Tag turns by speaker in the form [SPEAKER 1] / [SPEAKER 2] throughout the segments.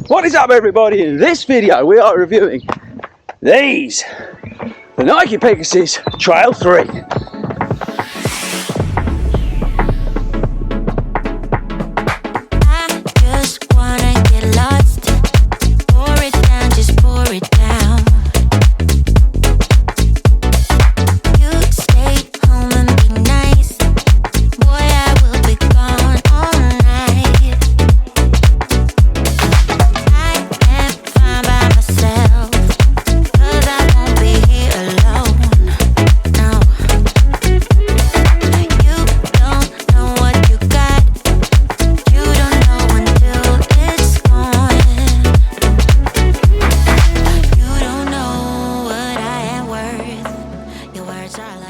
[SPEAKER 1] What is up, everybody? In this video we are reviewing these, the Nike Pegasus Trail 3.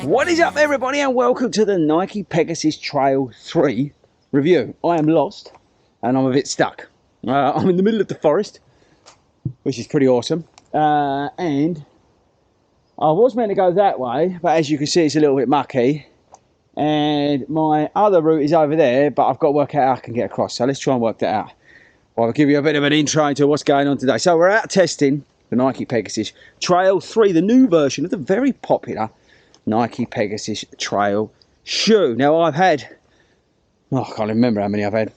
[SPEAKER 1] What is up, everybody, and welcome to the Nike Pegasus Trail 3 review. I am lost and I'm a bit stuck. I'm in the middle of the forest, which is pretty awesome, and I was meant to go that way, but as you can see it's a little bit mucky, and my other route is over there, but I've got to work out how I can get across, so let's try and work that out. Well, I'll give you a bit of an intro into what's going on today. So we're out testing the Nike Pegasus Trail 3, the new version of the very popular Nike Pegasus Trail shoe. Now I've had, I can't remember how many I've had,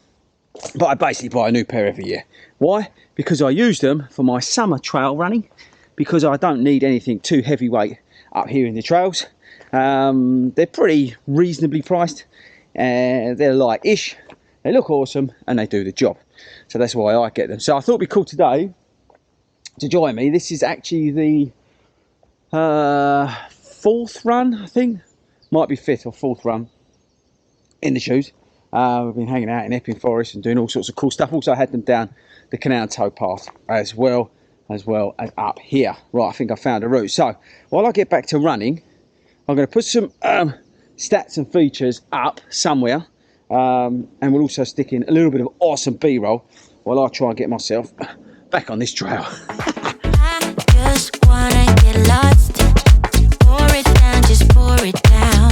[SPEAKER 1] but I basically buy a new pair every year. Why? Because I use them for my summer trail running, because I don't need anything too heavyweight up here in the trails. They're pretty reasonably priced, and they're light-ish, they look awesome, and they do the job. So that's why I get them. So I thought it'd be cool today to join me. This is actually the fourth run, I think, might be fifth or fourth run in the shoes. We've been hanging out in Epping Forest and doing all sorts of cool stuff. Also had them down the canal towpath as well as up here. Right, I think I found a route. So while I get back to running, I'm going to put some stats and features up somewhere, and we'll also stick in a little bit of awesome B-roll while I try and get myself back on this trail.
[SPEAKER 2] I just wanna get lost. Pour it down.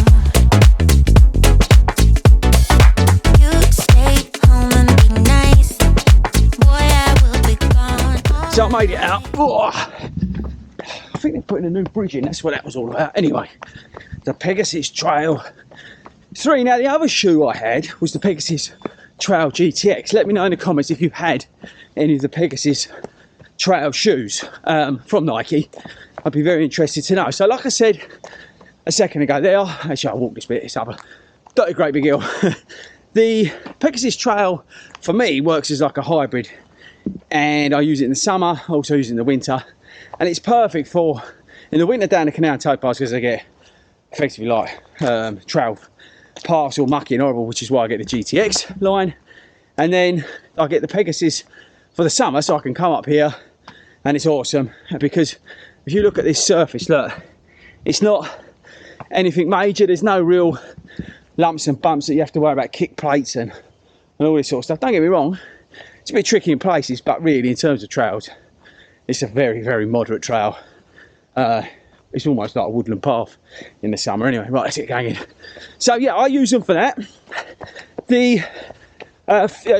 [SPEAKER 2] You stay home and be nice. Boy, I will be gone.
[SPEAKER 1] So I made it out. Oh, I think they're putting a new bridge in. That's what that was all about. Anyway, the Pegasus Trail 3. Now the other shoe I had was the Pegasus Trail GTX. Let me know in the comments if you had any of the Pegasus Trail shoes from Nike. I'd be very interested to know. So like I said a second ago, there, actually I'll walk this bit, it's up a dirty great big hill. The Pegasus Trail for me works as like a hybrid, and I use it in the summer, I also use it in the winter, and it's perfect for in the winter down the canal towpaths, because I get effectively like trail paths all mucky and horrible, which is why I get the GTX line. And then I get the Pegasus for the summer, so I can come up here and it's awesome, because if you look at this surface, look, it's not anything major. There's no real lumps and bumps that you have to worry about, kick plates and all this sort of stuff. Don't get me wrong, it's a bit tricky in places, but really in terms of trails, it's a very, very moderate trail. It's almost like a woodland path in the summer. Anyway, right, let's get going in. So yeah, I use them for that. The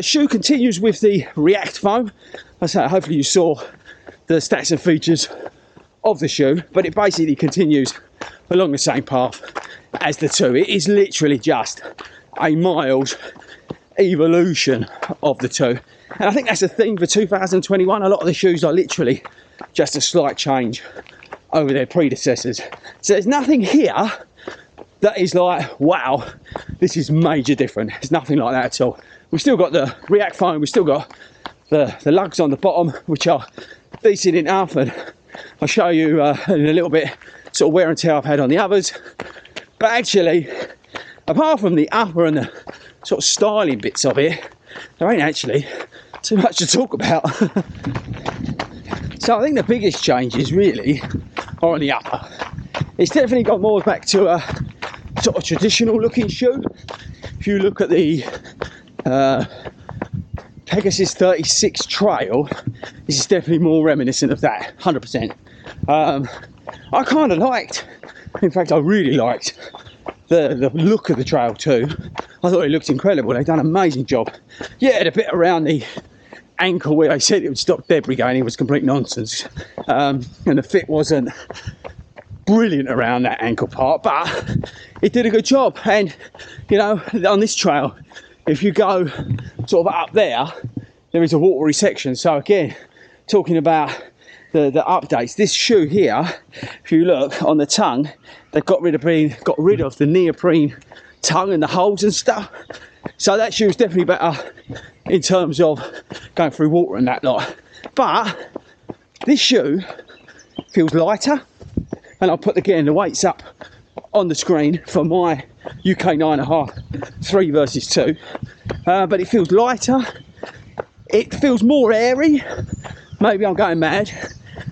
[SPEAKER 1] shoe continues with the React foam. I say, hopefully you saw the stats and features of the shoe, but it basically continues along the same path as the two. It is literally just a mild evolution of the two, and I think that's the thing for 2021. A lot of the shoes are literally just a slight change over their predecessors, so there's nothing here that is like, wow, this is major different. There's nothing like that at all. We've still got the React foam, we've still got the lugs on the bottom, which are decent enough, and I'll show you in a little bit sort of wear and tear I've had on the others. But actually, apart from the upper and the sort of styling bits of it, there ain't actually too much to talk about. So I think the biggest changes really are on the upper. It's definitely got more back to a sort of traditional looking shoe. If you look at the Pegasus 36 Trail, this is definitely more reminiscent of that, 100%. I kind of liked, in fact I really liked the look of the trail too. I thought it looked incredible. They've done an amazing job. Yeah, the bit around the ankle where they said it would stop debris going in was complete nonsense, and the fit wasn't brilliant around that ankle part, but it did a good job. And you know, on this trail, if you go sort of up there, there is a watery section. So again, talking about the updates, this shoe here, if you look on the tongue, they've got rid of the neoprene tongue and the holes and stuff. So that shoe is definitely better in terms of going through water and that lot. But this shoe feels lighter, and I'll put again the weights up on the screen for my UK 9.5 3 versus 2. But it feels lighter. It feels more airy. Maybe I'm going mad.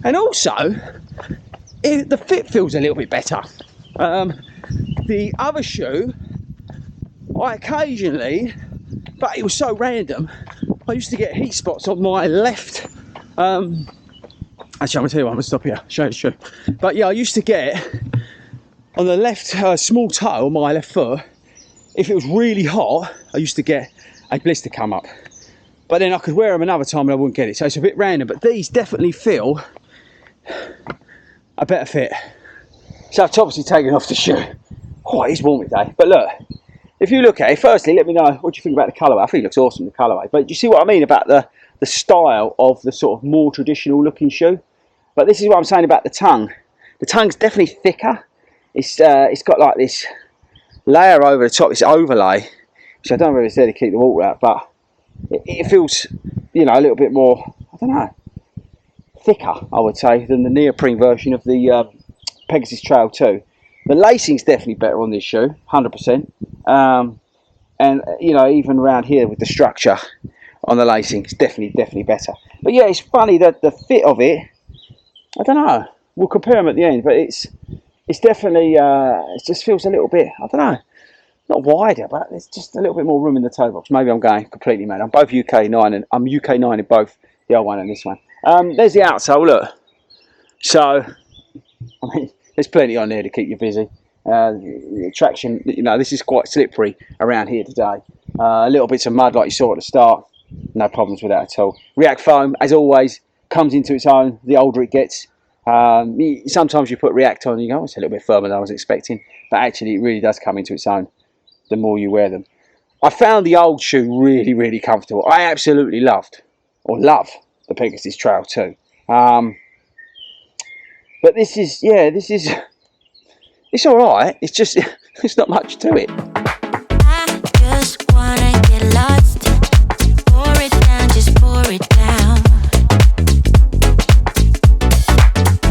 [SPEAKER 1] And also, the fit feels a little bit better. The other shoe, I occasionally, but it was so random, I used to get heat spots on my left. Actually, I'm going to tell you what, I'm going to stop here, show you the shoe. But yeah, I used to get, on the left small toe on my left foot, if it was really hot, I used to get a blister come up. But then I could wear them another time and I wouldn't get it. So it's a bit random, but these definitely feel a better fit. So I've obviously taken off the shoe. Oh, it is warm today. But look, if you look at it, firstly, let me know what you think about the colourway. I think it looks awesome, the colourway. But you see what I mean about the style of the sort of more traditional looking shoe? But this is what I'm saying about the tongue. The tongue's definitely thicker. It's got like this layer over the top, this overlay, which I don't know if it's there to keep the water out, but it feels, you know, a little bit more, I don't know, thicker, I would say, than the neoprene version of the Pegasus Trail 2. The lacing's definitely better on this shoe, 100%. And, you know, even around here with the structure on the lacing, it's definitely better. But yeah, it's funny that the fit of it, I don't know, we'll compare them at the end, but it's definitely, it just feels a little bit, I don't know, not wider, but there's just a little bit more room in the toe box. Maybe I'm going completely mad. I'm both UK 9, and I'm UK 9 in both the old one and this one. There's the outsole, look. So, I mean, there's plenty on there to keep you busy. The traction, you know, this is quite slippery around here today. Little bits of mud like you saw at the start, no problems with that at all. React foam, as always, comes into its own the older it gets. Sometimes you put React on and you go, oh, it's a little bit firmer than I was expecting, but actually it really does come into its own the more you wear them. I found the old shoe really comfortable. I absolutely love the Pegasus Trail 2. But this is, yeah, it's alright, it's just, there's not much to it.
[SPEAKER 2] I just wanna get lost. Pour it down, just pour it down.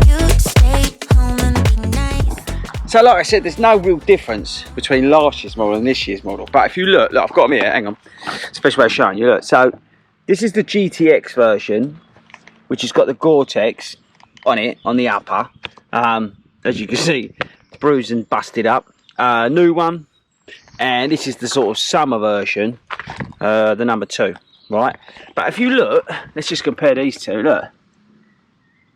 [SPEAKER 2] You stay home and be nice.
[SPEAKER 1] So like I said, there's no real difference between last year's model and this year's model. But if you look, I've got them here, hang on. Special way of showing you, look. So this is the GTX version, which has got the Gore-Tex on it, on the upper. As you can see, bruised and busted up. New one. And this is the sort of summer version, the number 2, right? But if you look, let's just compare these two, look.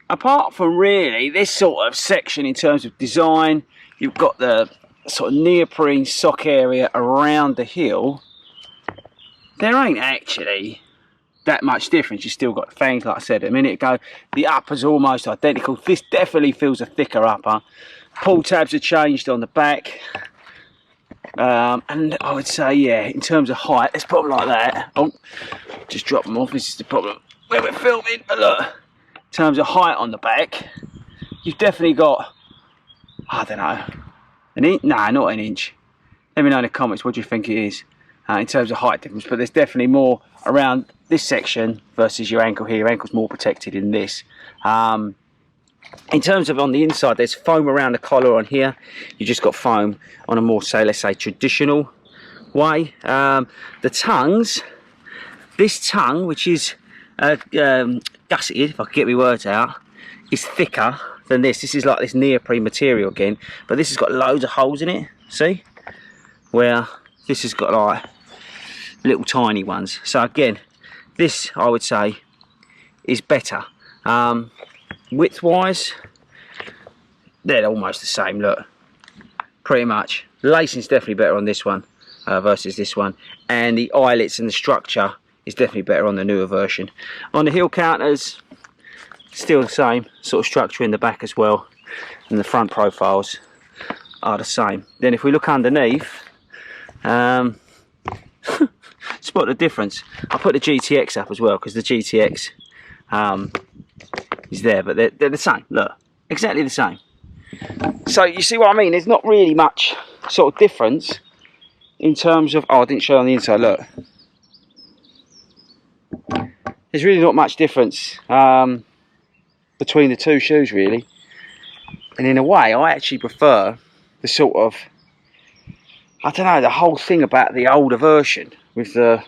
[SPEAKER 1] Apart from really this sort of section in terms of design, you've got the sort of neoprene sock area around the heel. There ain't actually that much difference. You still got the fangs, like I said a minute ago. The upper's almost identical. This definitely feels a thicker upper. Pull tabs are changed on the back. And I would say, yeah, in terms of height, let's put them like that. Oh, just drop them off. This is the problem where we're filming. But look, in terms of height on the back, you've definitely got, I don't know, an inch? Nah, not an inch. Let me know in the comments what you think it is in terms of height difference. But there's definitely more around this section versus your ankle here. Your ankle's more protected in this. In terms of on the inside, there's foam around the collar on here. You just got foam on a more, say, let's say, traditional way. The tongues, this tongue, which is gusseted, if I can get my words out, is thicker than this. This is like this neoprene material again, but this has got loads of holes in it, see? Where this has got like little tiny ones. So again, this, I would say, is better. Width wise, they're almost the same, look, pretty much. The lacing's definitely better on this one versus this one, and the eyelets and the structure is definitely better on the newer version. On the heel counters, still the same sort of structure in the back as well, and the front profiles are the same. Then if we look underneath, spot the difference. I put the GTX up as well because the GTX is there, but they're the same. Look, exactly the same. So you see what I mean? There's not really much sort of difference in terms of, oh, I didn't show on the inside, look. There's really not much difference between the two shoes really. And in a way, I actually prefer the sort of, I don't know, the whole thing about the older version with the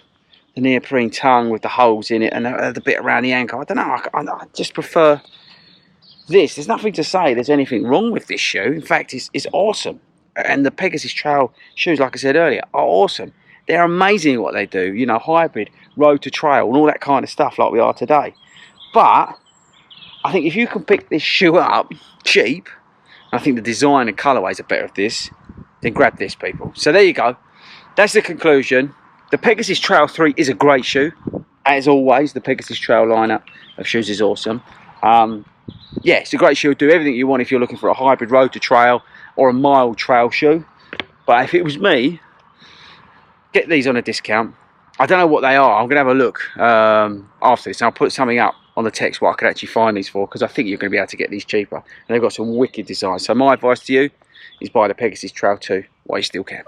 [SPEAKER 1] neoprene tongue with the holes in it and the bit around the ankle. I don't know, I just prefer this. There's nothing to say there's anything wrong with this shoe. In fact, it's awesome. And the Pegasus Trail shoes, like I said earlier, are awesome. They're amazing at what they do, you know, hybrid, road to trail, and all that kind of stuff like we are today. But I think if you can pick this shoe up cheap, I think the design and colourways are better of this, then grab this, people. So there you go. That's the conclusion. The Pegasus Trail 3 is a great shoe. As always, the Pegasus Trail lineup of shoes is awesome. Yeah, it's a great shoe. Do everything you want if you're looking for a hybrid road to trail or a mild trail shoe. But if it was me, get these on a discount. I don't know what they are. I'm going to have a look after this. And I'll put something up on the text what I could actually find these for, because I think you're going to be able to get these cheaper. And they've got some wicked designs. So my advice to you is buy the Pegasus Trail 2 while you still can.